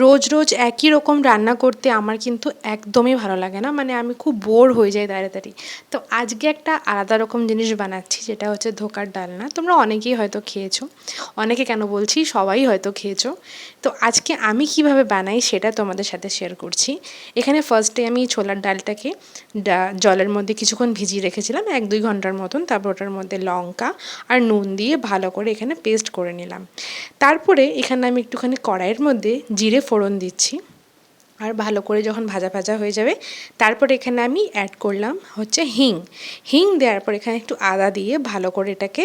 রোজ রোজ একই রকম রান্না করতে আমার কিন্তু একদমই ভালো লাগে না, মানে আমি খুব বোর হয়ে যাই তাড়াতাড়ি। তো আজকে একটা আলাদা রকম জিনিস বানাচ্ছি, যেটা হচ্ছে ধোকার ডালনা। তোমরা অনেকেই হয়তো খেয়েছো, অনেকে কেন বলছি, সবাই হয়তো খেয়েছো। তো আজকে আমি কিভাবে বানাই সেটা তোমাদের সাথে শেয়ার করছি। এখানে ফার্স্টে আমি ছোলার ডালটাকে জলের মধ্যে কিছুক্ষণ ভিজিয়ে রেখেছিলাম, 1-2 ঘন্টার মতন। তারপর ওটার মধ্যে লঙ্কা আর নুন দিয়ে ভালো করে এখানে পেস্ট করে নিলাম। তারপরে এখানে আমি একটুখানি কড়াইয়ের মধ্যে জিরে ফোড়ন দিচ্ছি, আর ভালো করে যখন ভাজা ভাজা হয়ে যাবে তারপর এখানে আমি অ্যাড করলাম হচ্ছে হিং দেওয়ার পর এখানে একটু আদা দিয়ে ভালো করে এটাকে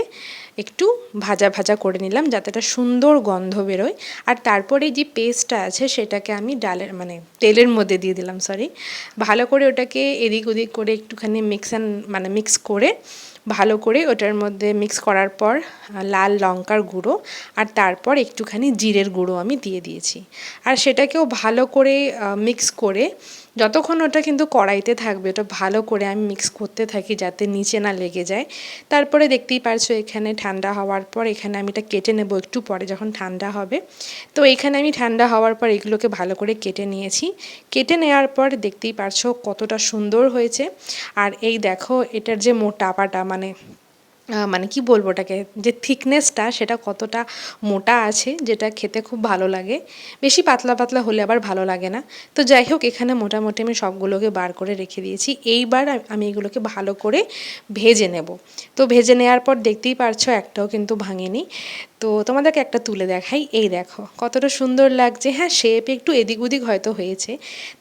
একটু ভাজা ভাজা করে নিলাম, যাতে একটা সুন্দর গন্ধ বেরোয়। আর তারপরে যে পেস্টটা আছে সেটাকে আমি ডালের মানে তেলের মধ্যে দিয়ে দিলাম, ভালো করে ওটাকে এদিক ওদিক করে একটুখানি মিক্স করে ভালো করে ওটার মধ্যে মিক্স করার পর লাল লঙ্কার গুঁড়ো আর তারপর একটুখানি জিরের গুঁড়ো আমি দিয়ে দিয়েছি। আর সেটাকেও ভালো করে মিক্স করে যতক্ষণ ওটা কিন্তু কড়াইতে থাকবে ওটা ভালো করে আমি মিক্স করতে থাকি, যাতে নিচে না লেগে যায়। তারপরে দেখতেই পারছো এখানে ঠান্ডা হওয়ার পর এখানে আমি এটা কেটে নেব একটু পরে যখন ঠান্ডা হবে। তো এখানে আমি ঠান্ডা হওয়ার পর এগুলোকে ভালো করে কেটে নিয়েছি। কেটে নেওয়ার পর দেখতেই পারছো কতটা সুন্দর হয়েছে। আর এই দেখো এটার যে মোটাপাটা মানে কি বলবো ওটাকে, যে থিকনেসটা সেটা কতটা মোটা আছে, যেটা খেতে খুব ভালো লাগে। বেশি পাতলা পাতলা হলে আবার ভালো লাগে না। তো যাই হোক, এখানে মোটামুটি আমি সবগুলোকে বার করে রেখে দিয়েছি। এইবার আমি এগুলোকে ভালো করে ভেজে নেব। তো ভেজে নেওয়ার পর দেখতেই পারছো একটাও কিন্তু ভাঙেনি। তো তোমাদেরকে একটা তুলে দেখাই, এই দেখো কতটা সুন্দর লাগছে। হ্যাঁ, শেপ একটু এদিক ওদিক হয়তো হয়েছে।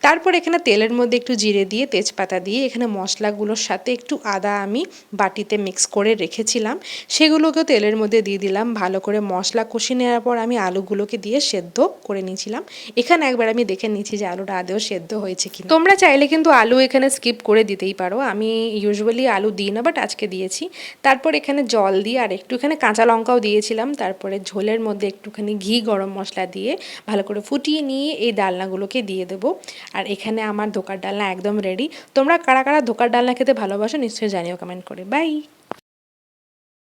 তারপর এখানে তেলের মধ্যে একটু জিরে দিয়ে তেজপাতা দিয়ে এখানে মশলাগুলোর সাথে একটু আদা আমি বাটিতে মিক্স করে রেখেছিলাম, সেগুলোকেও তেলের মধ্যে দিয়ে দিলাম। ভালো করে মশলা কষিয়ে নেওয়ার পর আমি আলুগুলোকে দিয়ে সেদ্ধ করে নিয়েছিলাম। এখানে একবার আমি দেখে নিচ্ছি যে আলুটা আদৌ সেদ্ধ হয়েছে কিনা। তোমরা চাইলে কিন্তু আলু এখানে স্কিপ করে দিতেই পারো, আমি ইউজুয়ালি আলু দিই না, বাট আজকে দিয়েছি। তারপর এখানে জল দিয়ে আর একটু এখানে কাঁচা লঙ্কাও দিয়েছিলাম। তারপরে ঝোলের মধ্যে একটুখানি ঘি গরম মশলা দিয়ে ভালো করে ফুটিয়ে নিয়ে এই ডালনাগুলোকে দিয়ে দেবো। আর এখানে আমার ধোকার ডালনা একদম রেডি। তোমরা কারা কারা ধোকার ডালনা খেতে ভালোবাসো নিশ্চয়ই জানিও কমেন্ট করে। বাই।